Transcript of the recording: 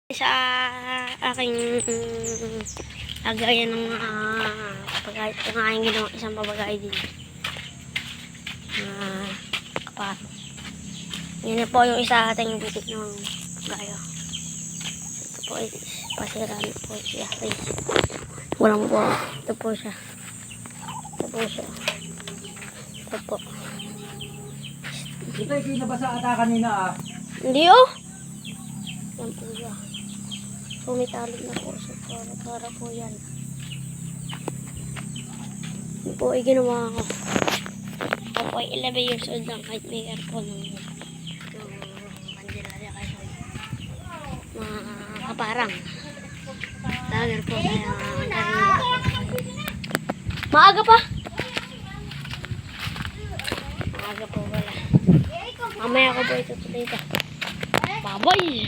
Sa aking lagayan ng mga pagkain, yung aking ginawa isang pabagay din. Kapato. Yan po yung isa ating bitik ng gayo. Ito po ay pasira na po siya. Walang po. Ito po siya. Ito po siya. Ito po. Ito yung kinabasa ata kanina ah. Hindi oh. Yan po siya. Sumitalog na po siya. Para po yan. Yan po ay ginawa ko. Ako po ay 11 years old lang kahit may aircon ng Candelaria kayo. Mga kaparang. Lager po kaya maaga pa. Maaga po wala. Mamaya ko po itutuloy ito. Baboy!